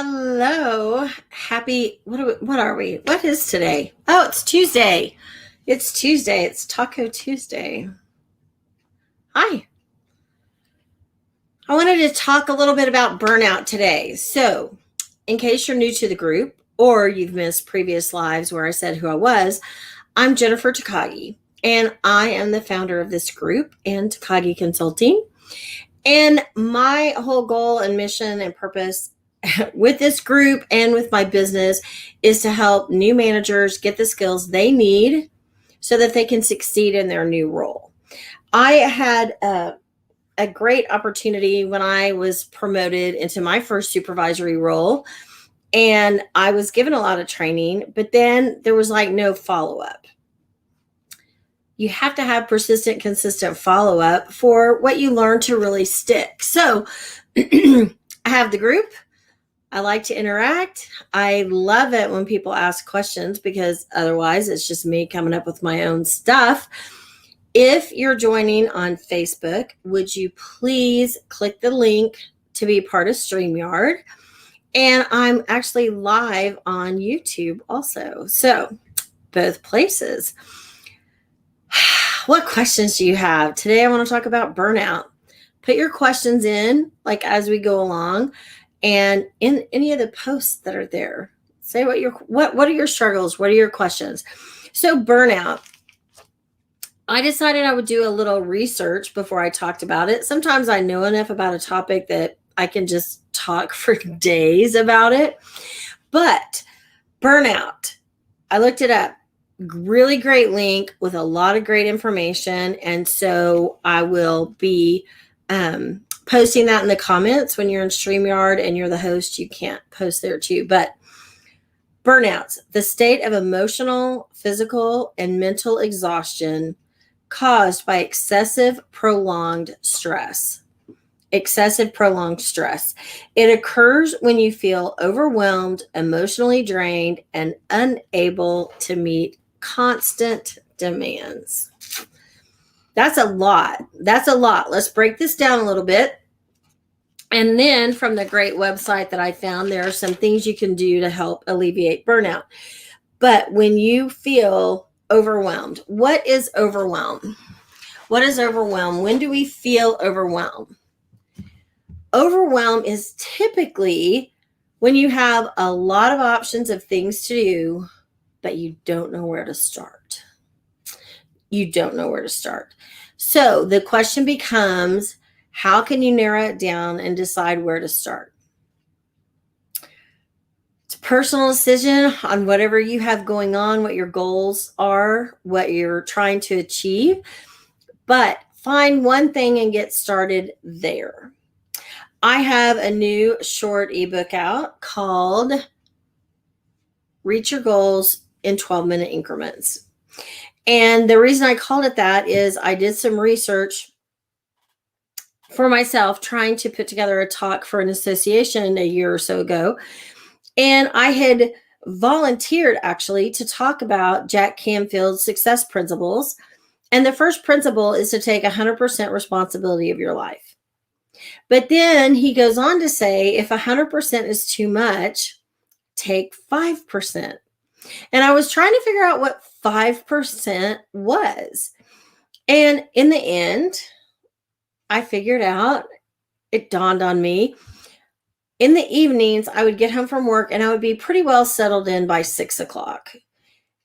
Hello. Happy, what are we? What is today? Oh, it's Tuesday. It's Tuesday. It's Taco Tuesday. Hi. I wanted to talk a little bit about burnout today. So, in case you're new to the group or you've missed previous lives where I said who I was, I'm Jennifer Takagi, and I am the founder of this group and Takagi Consulting. And my whole goal and mission and purpose with this group and with my business is to help new managers get the skills they need so that they can succeed in their new role. I had a great opportunity when I was promoted into my first supervisory role, and I was given a lot of training, but then there was like no follow up. You have to have persistent, consistent follow up for what you learn to really stick. So I have the group. I like to interact. I love it when people ask questions because otherwise it's just me coming up with my own stuff. If you're joining on Facebook, would you please click the link to be part of StreamYard? And I'm actually live on YouTube also. So both places. What questions do you have? Today I want to talk about burnout. Put your questions in like as we go along. And in any of the posts that are there, say what are your struggles? What are your questions? So burnout. I decided I would do a little research before I talked about it. Sometimes I know enough about a topic that I can just talk for days about it. But burnout, I looked it up. Really great link with a lot of great information. And so I will be posting that in the comments. When you're in StreamYard and you're the host, you can't post there too. But burnouts, the state of emotional, physical, and mental exhaustion caused by excessive prolonged stress. Excessive prolonged stress. It occurs when you feel overwhelmed, emotionally drained, and unable to meet constant demands. That's a lot. Let's break this down a little bit. And then from the great website that I found, there are some things you can do to help alleviate burnout. But when you feel overwhelmed, what is overwhelm? What is overwhelm? When do we feel overwhelmed? Overwhelm is typically when you have a lot of options of things to do, but you don't know where to start. You don't know where to start. So the question becomes, how can you narrow it down and decide where to start? It's a personal decision on whatever you have going on, what your goals are, what you're trying to achieve. But find one thing and get started there. I have a new short ebook out called Reach Your Goals in 12-minute increments. And the reason I called it that is I did some research for myself trying to put together a talk for an association a year or so ago. And I had volunteered actually to talk about Jack Canfield's success principles. And the first principle is to take 100% responsibility of your life. But then he goes on to say, if 100% is too much, take 5%. And I was trying to figure out what 5% was. And in the end, I figured out, it dawned on me, in the evenings, I would get home from work and I would be pretty well settled in by 6 o'clock.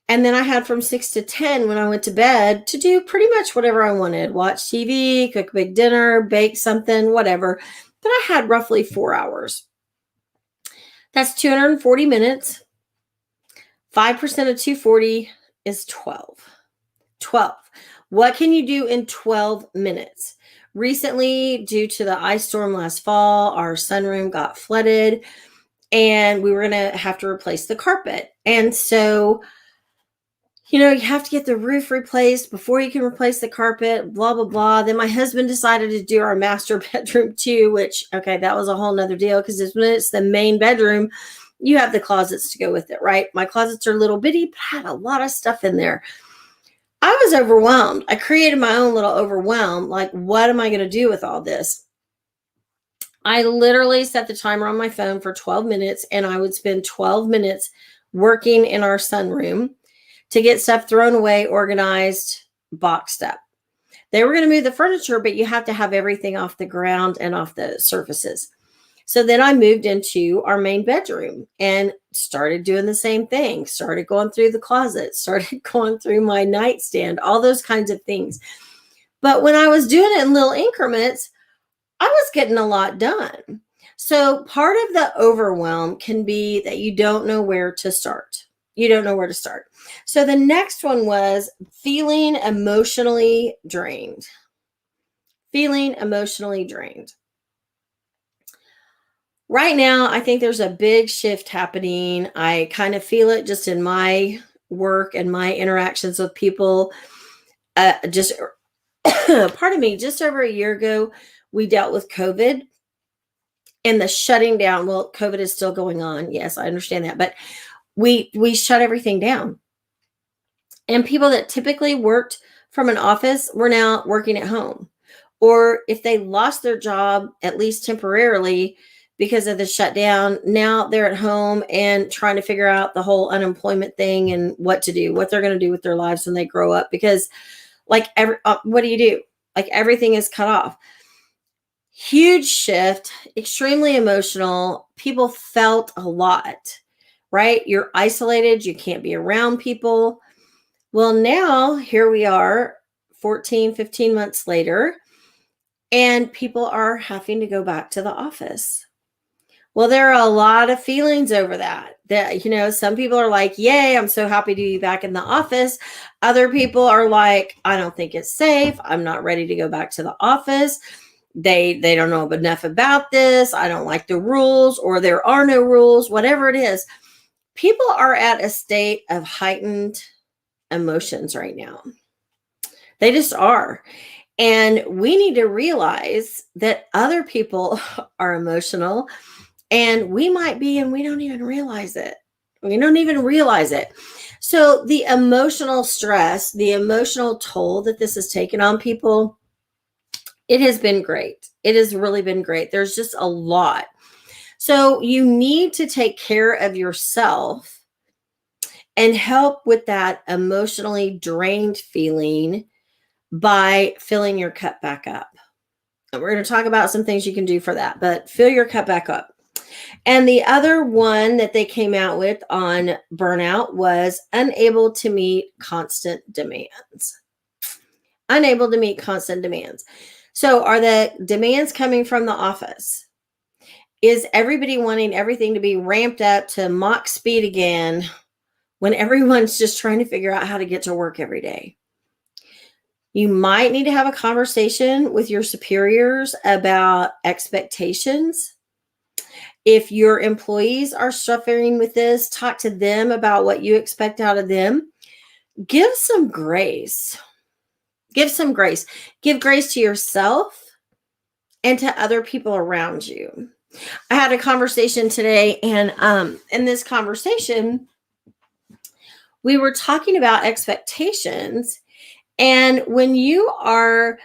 And then I had from 6 to 10 when I went to bed to do pretty much whatever I wanted. Watch TV, cook a big dinner, bake something, whatever. But I had roughly 4 hours. That's 240 minutes. 5% of 240 is 12. 12. What can you do in 12 minutes? Recently, due to the ice storm last fall, our sunroom got flooded and we were going to have to replace the carpet. And so, you have to get the roof replaced before you can replace the carpet, blah, blah, blah. Then my husband decided to do our master bedroom too, which, okay, that was a whole nother deal because when it's the main bedroom, you have the closets to go with it, right? My closets are little bitty, but I had a lot of stuff in there. I was overwhelmed. I created my own little overwhelm. Like, what am I going to do with all this? I literally set the timer on my phone for 12 minutes, and I would spend 12 minutes working in our sunroom to get stuff thrown away, organized, boxed up. They were going to move the furniture, but you have to have everything off the ground and off the surfaces. So then I moved into our main bedroom and started doing the same thing, started going through the closet, started going through my nightstand, all those kinds of things. But when I was doing it in little increments, I was getting a lot done. So part of the overwhelm can be that you don't know where to start. You don't know where to start. So the next one was feeling emotionally drained. Feeling emotionally drained. Right now, I think there's a big shift happening. I kind of feel it just in my work and my interactions with people. Just pardon me, just over a year ago, we dealt with COVID and the shutting down. Well, COVID is still going on. Yes, I understand that. But we shut everything down. And people that typically worked from an office were now working at home. Or if they lost their job, at least temporarily, because of the shutdown, now they're at home and trying to figure out the whole unemployment thing and what to do, what they're going to do with their lives when they grow up. Because what do you do? Like everything is cut off. Huge shift, extremely emotional. People felt a lot, right? You're isolated. You can't be around people. Well, now here we are 14, 15 months later, and people are having to go back to the office. Well, there are a lot of feelings over that. Some people are like, yay, I'm so happy to be back in the office. Other people are like, I don't think it's safe. I'm not ready to go back to the office. They don't know enough about this. I don't like the rules, or there are no rules, whatever it is. People are at a state of heightened emotions right now. They just are. And we need to realize that other people are emotional. And we might be, and we don't even realize it. We don't even realize it. So the emotional stress, the emotional toll that this has taken on people, it has been great. It has really been great. There's just a lot. So you need to take care of yourself and help with that emotionally drained feeling by filling your cup back up. And we're going to talk about some things you can do for that, but fill your cup back up. And the other one that they came out with on burnout was unable to meet constant demands. Unable to meet constant demands. So are the demands coming from the office? Is everybody wanting everything to be ramped up to Mach speed again when everyone's just trying to figure out how to get to work every day? You might need to have a conversation with your superiors about expectations. If your employees are suffering with this, talk to them about what you expect out of them. Give some grace. Give some grace. Give grace to yourself and to other people around you. I had a conversation today, and in this conversation, we were talking about expectations. And when you are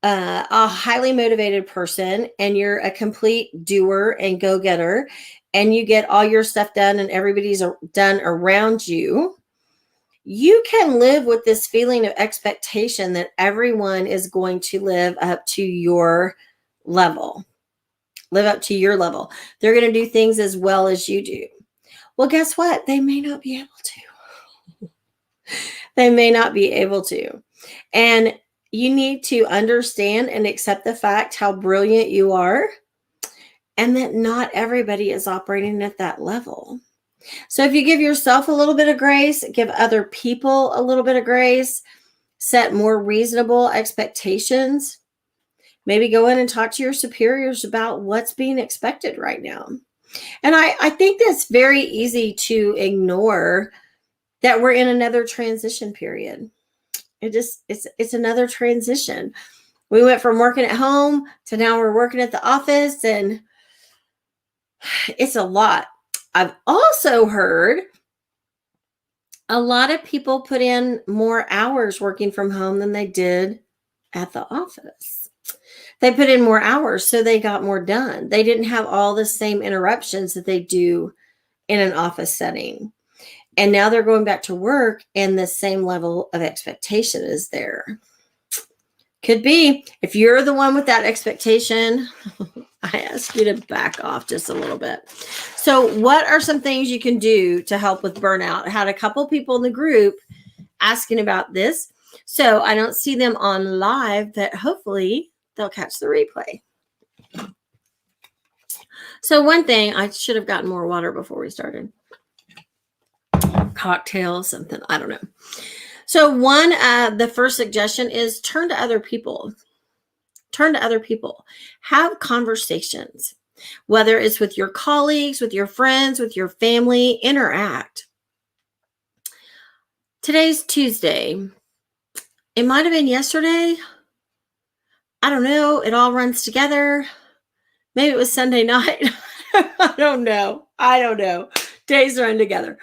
a highly motivated person and you're a complete doer and go-getter, and you get all your stuff done and everybody's done around you, you can live with this feeling of expectation that everyone is going to live up to your level. Live up to your level. They're going to do things as well as you do. Well, guess what? They may not be able to. They may not be able to. And you need to understand and accept the fact how brilliant you are, and that not everybody is operating at that level. So if you give yourself a little bit of grace, give other people a little bit of grace, set more reasonable expectations, maybe go in and talk to your superiors about what's being expected right now. And I think that's very easy to ignore, that we're in another transition period. It's another transition. We went from working at home to now we're working at the office, and it's a lot. I've also heard a lot of people put in more hours working from home than they did at the office. They put in more hours, so they got more done. They didn't have all the same interruptions that they do in an office setting. And now they're going back to work and the same level of expectation is there. Could be. If you're the one with that expectation, I ask you to back off just a little bit. So what are some things you can do to help with burnout? I had a couple people in the group asking about this. So I don't see them on live, but hopefully they'll catch the replay. So one thing, I should have gotten more water before we started. Cocktail, something, I don't know. So the first suggestion is turn to other people. Turn to other people. Have conversations, whether it's with your colleagues, with your friends, with your family, interact. Today's Tuesday. It might have been yesterday. I don't know. It all runs together. Maybe it was Sunday night. I don't know. Days run together.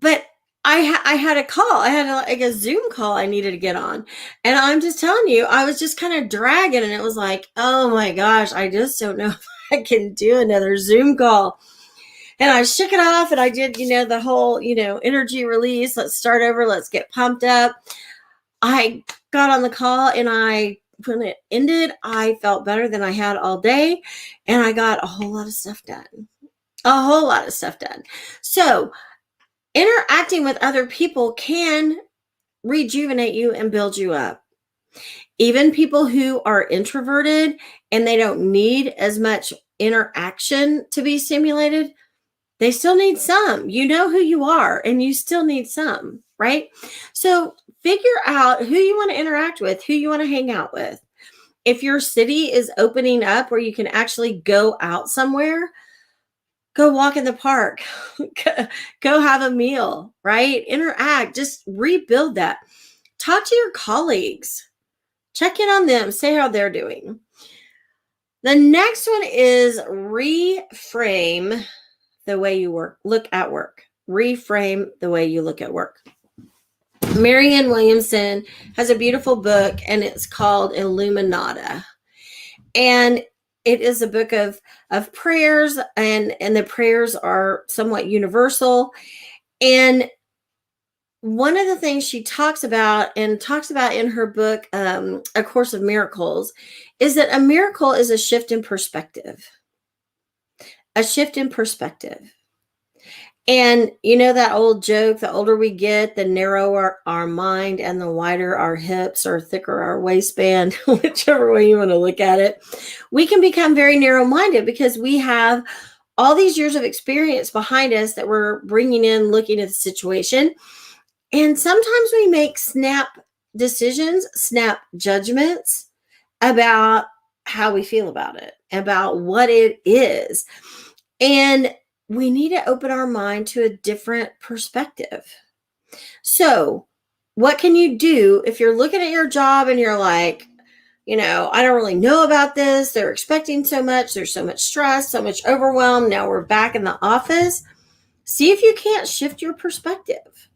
But I had a call. I had a Zoom call I needed to get on. And I'm just telling you, I was just kind of dragging. And it was like, oh my gosh, I just don't know if I can do another Zoom call. And I shook it off and I did, the whole, energy release. Let's start over. Let's get pumped up. I got on the call and when it ended, I felt better than I had all day. And I got a whole lot of stuff done. So interacting with other people can rejuvenate you and build you up. Even people who are introverted and they don't need as much interaction to be stimulated, they still need some. You know who you are and you still need some, right? So figure out who you want to interact with, who you want to hang out with. If your city is opening up where you can actually go out somewhere, go walk in the park, go have a meal, right? Interact, just rebuild that. Talk to your colleagues, check in on them, say how they're doing. The next one is reframe the way you look at work. Reframe the way you look at work. Marianne Williamson has a beautiful book and it's called Illuminata. And it is a book of prayers and the prayers are somewhat universal. And one of the things she talks about in her book, A Course of Miracles, is that a miracle is a shift in perspective. A shift in perspective. And that old joke, the older we get, the narrower our mind and the wider our hips or thicker our waistband, whichever way you want to look at it. We can become very narrow-minded because we have all these years of experience behind us that we're bringing in, looking at the situation. And sometimes we make snap decisions, snap judgments about how we feel about it, about what it is. And we need to open our mind to a different perspective. So what can you do if you're looking at your job and you're like, I don't really know about this. They're expecting so much. There's so much stress, so much overwhelm. Now we're back in the office. See if you can't shift your perspective.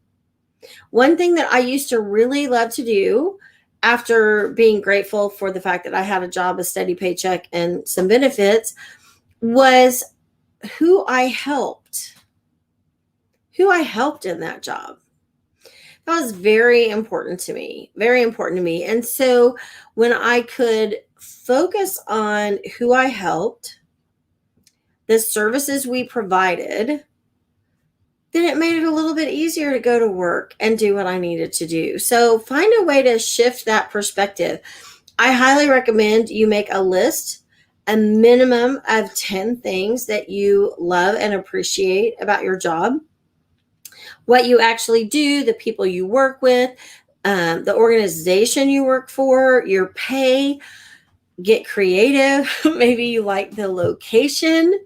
One thing that I used to really love to do after being grateful for the fact that I had a job, a steady paycheck, and some benefits was who I helped in that job. That was very important to me. And so when I could focus on who I helped, the services we provided, then it made it a little bit easier to go to work and do what I needed to do. So find a way to shift that perspective. I highly recommend you make a list, a minimum of 10 things that you love and appreciate about your job, what you actually do, the people you work with, the organization you work for, your pay. Get creative. Maybe you like the location.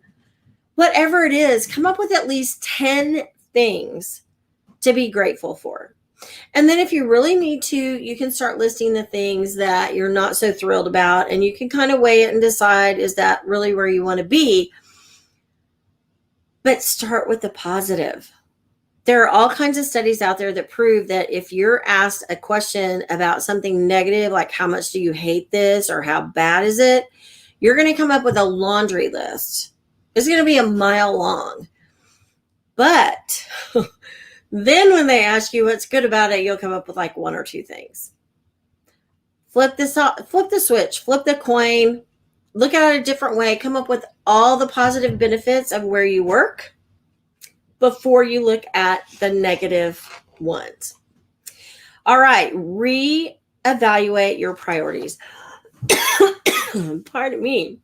Whatever it is, come up with at least 10 things to be grateful for. And then if you really need to, you can start listing the things that you're not so thrilled about, and you can kind of weigh it and decide, is that really where you want to be? But start with the positive. There are all kinds of studies out there that prove that if you're asked a question about something negative, like how much do you hate this or how bad is it, you're going to come up with a laundry list. It's going to be a mile long. But then when they ask you what's good about it, you'll come up with like one or two things. Flip this off, flip the switch, flip the coin, look at it a different way, come up with all the positive benefits of where you work before you look at the negative ones. All right, reevaluate your priorities. Pardon me.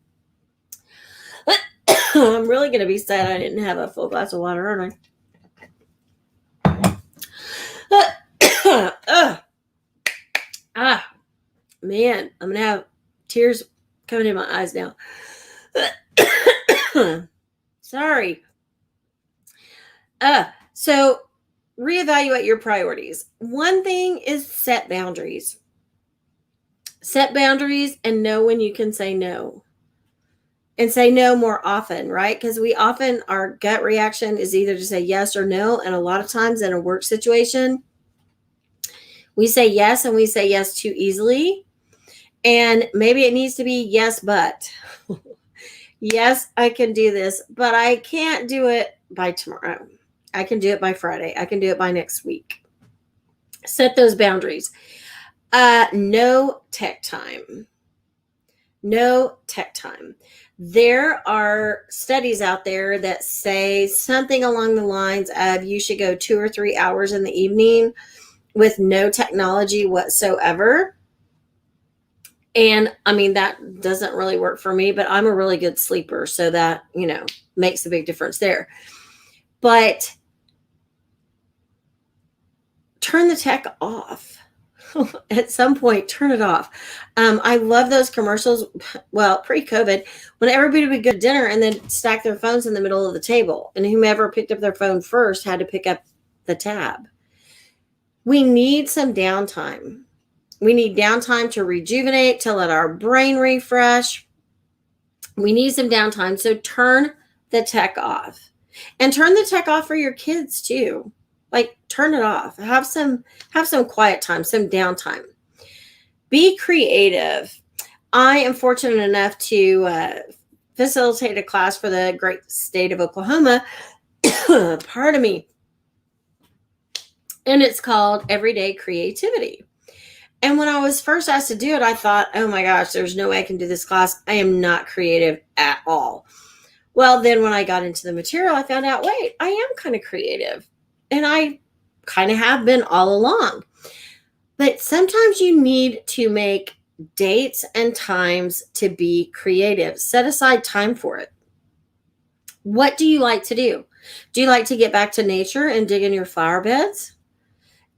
I'm really going to be sad I didn't have a full glass of water, aren't I? Man, I'm going to have tears coming in my eyes now. Sorry. So reevaluate your priorities. One thing is set boundaries. Set boundaries and know when you can say no. And say no more often, right? Because our gut reaction is either to say yes or no. And a lot of times in a work situation, we say yes and we say yes too easily. And maybe it needs to be yes, but. Yes, I can do this, but I can't do it by tomorrow. I can do it by Friday. I can do it by next week. Set those boundaries. No tech time. No tech time. There are studies out there that say something along the lines of you should go 2 or 3 hours in the evening with no technology whatsoever. And I mean, that doesn't really work for me, but I'm a really good sleeper. So that, makes a big difference there. But turn the tech off. At some point, turn it off. I love those commercials. Well, pre-COVID, when everybody would go to dinner and then stack their phones in the middle of the table, and whomever picked up their phone first had to pick up the tab. We need some downtime. We need downtime to rejuvenate, to let our brain refresh. We need some downtime. So turn the tech off, and turn the tech off for your kids too. Like, turn it off. Have some quiet time, some downtime. Be creative. I am fortunate enough to facilitate a class for the great state of Oklahoma. Pardon me. And it's called Everyday Creativity. And when I was first asked to do it, I thought, oh my gosh, there's no way I can do this class. I am not creative at all. Well, then when I got into the material, I found out, wait, I am kind of creative. And I kind of have been all along. But sometimes you need to make dates and times to be creative. Set aside time for it. What do you like to do? Do you like to get back to nature and dig in your flower beds?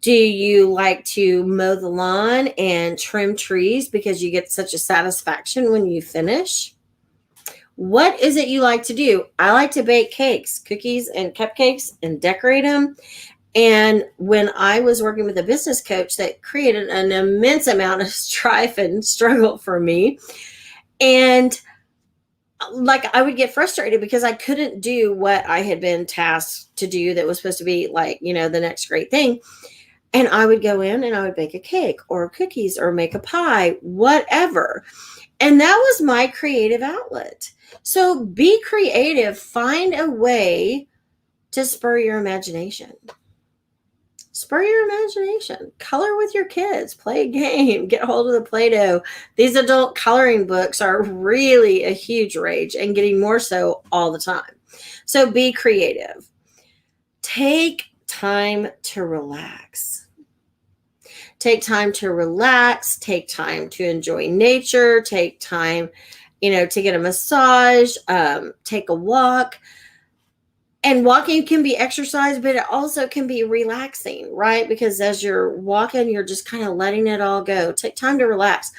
Do you like to mow the lawn and trim trees because you get such a satisfaction when you finish? What is it you like to do? I like to bake cakes, cookies, and cupcakes and decorate them. And when I was working with a business coach, that created an immense amount of strife and struggle for me. And like, I would get frustrated because I couldn't do what I had been tasked to do that was supposed to be like, the next great thing. And I would go in and I would bake a cake or cookies or make a pie, whatever. And that was my creative outlet. So be creative. Find a way to spur your imagination. Spur your imagination. Color with your kids. Play a game. Get hold of the Play-Doh. These adult coloring books are really a huge rage and getting more so all the time. So be creative. Take time to relax. Take time to relax. Take time to enjoy nature. Take time, to get a massage. Take a walk. And walking can be exercise, but it also can be relaxing, right? Because as you're walking, you're just kind of letting it all go. Take time to relax.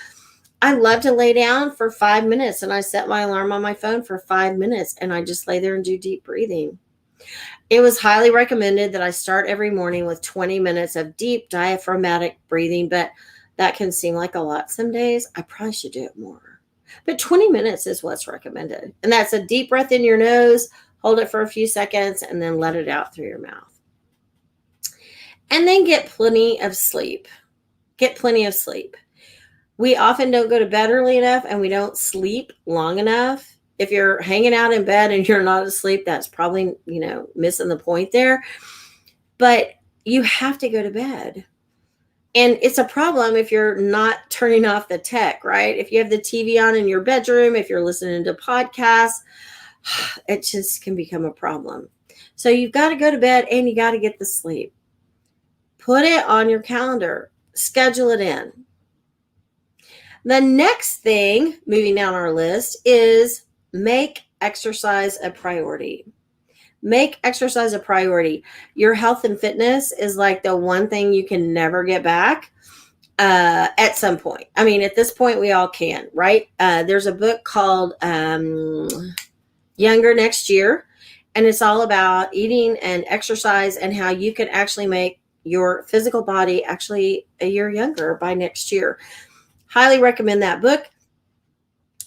I love to lay down for 5 minutes, and I set my alarm on my phone for 5 minutes, and I just lay there and do deep breathing. It was highly recommended that I start every morning with 20 minutes of deep diaphragmatic breathing, but that can seem like a lot some days. I probably should do it more. But 20 minutes is what's recommended. And that's a deep breath in your nose, hold it for a few seconds, and then let it out through your mouth. And then get plenty of sleep. Get plenty of sleep. We often don't go to bed early enough and we don't sleep long enough. If you're hanging out in bed and you're not asleep, that's probably, missing the point there. But you have to go to bed. And it's a problem if you're not turning off the tech, right? If you have the TV on in your bedroom, if you're listening to podcasts, it just can become a problem. So you've got to go to bed and you got to get the sleep. Put it on your calendar. Schedule it in. The next thing, moving down our list, is make exercise a priority. Make exercise a priority. Your health and fitness is like the one thing you can never get back at some point. I mean, at this point, we all can, right? There's a book called Younger Next Year, and it's all about eating and exercise and how you can actually make your physical body actually a year younger by next year. Highly recommend that book.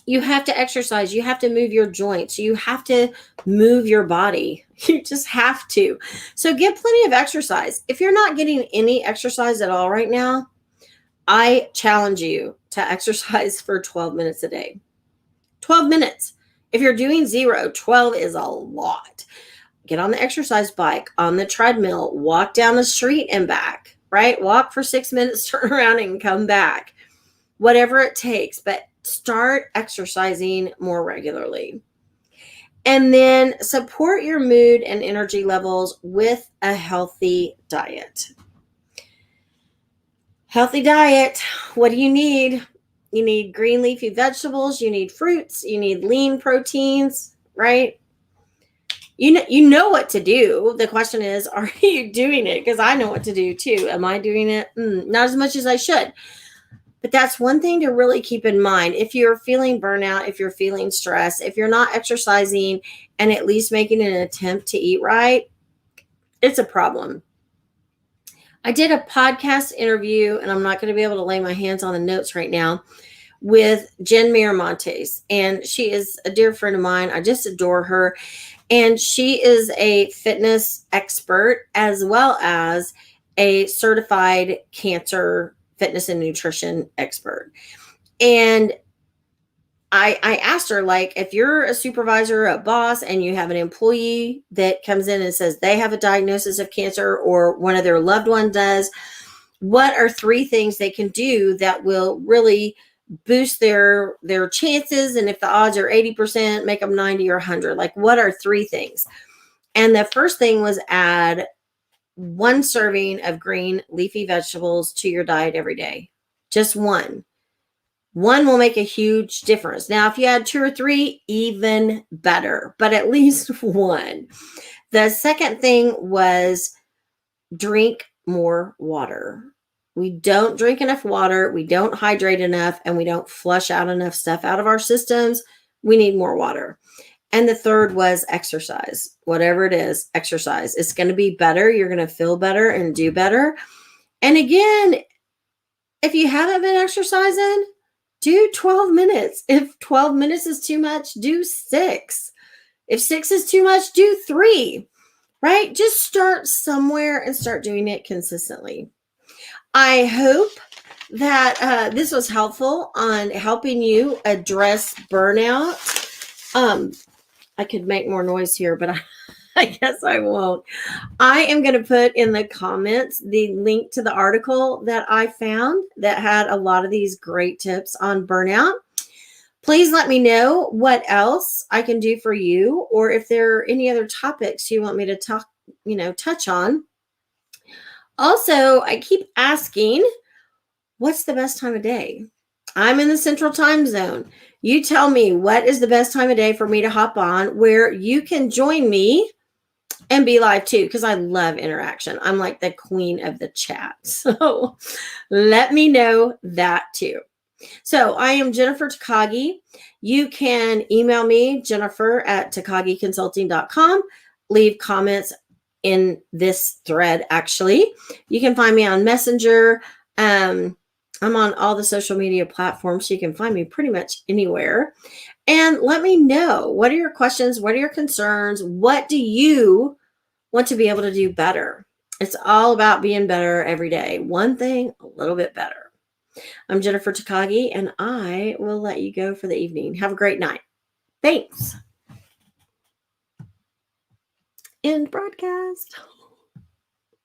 You have to exercise. You have to move your joints. You have to move your body. You just have to. So get plenty of exercise. If you're not getting any exercise at all right now, I challenge you to exercise for 12 minutes a day. 12 minutes. If you're doing 0, 12 is a lot. Get on the exercise bike, on the treadmill, walk down the street and back, right? Walk for 6 minutes, turn around and come back. Whatever it takes, but start exercising more regularly. And then support your mood and energy levels with a healthy diet. Healthy diet. What do you need? You need green leafy vegetables. You need fruits. You need lean proteins, right? You know what to do. The question is, are you doing it? Because I know what to do too. Am I doing it? Not as much as I should. But that's one thing to really keep in mind. If you're feeling burnout, if you're feeling stress, if you're not exercising and at least making an attempt to eat right, it's a problem. I did a podcast interview, and I'm not going to be able to lay my hands on the notes right now, with Jen Miramontes. And she is a dear friend of mine. I just adore her. And she is a fitness expert as well as a certified cancer fitness and nutrition expert. And I asked her, like, if you're a supervisor, a boss, and you have an employee that comes in and says they have a diagnosis of cancer or one of their loved one does, what are 3 things they can do that will really boost their chances? And if the odds are 80%, make them 90 or 100. Like, what are 3 things? And the first thing was add 1 serving of green leafy vegetables to your diet every day. Just 1. 1 will make a huge difference. Now, if you add 2 or 3, even better, but at least 1. The second thing was drink more water. We don't drink enough water. We don't hydrate enough, and we don't flush out enough stuff out of our systems. We need more water. And the third was exercise. Whatever it is, exercise. It's going to be better. You're going to feel better and do better. And again, if you haven't been exercising, do 12 minutes. If 12 minutes is too much, do 6. If 6 is too much, do 3, right? Just start somewhere and start doing it consistently. I hope that this was helpful on helping you address burnout. I could make more noise here, but I guess I won't. I am going to put in the comments the link to the article that I found that had a lot of these great tips on burnout. Please let me know what else I can do for you, or if there are any other topics you want me to touch on. Also, I keep asking, what's the best time of day? I'm in the Central Time Zone. You tell me what is the best time of day for me to hop on where you can join me and be live too, because I love interaction. I'm like the queen of the chat. So let me know that too. So I am Jennifer Takagi. You can email me, jennifer@takagiconsulting.com. Leave comments in this thread, actually. You can find me on Messenger. I'm on all the social media platforms, so you can find me pretty much anywhere. And let me know, what are your questions? What are your concerns? What do you want to be able to do better? It's all about being better every day. One thing a little bit better. I'm Jennifer Takagi, and I will let you go for the evening. Have a great night. Thanks. End broadcast.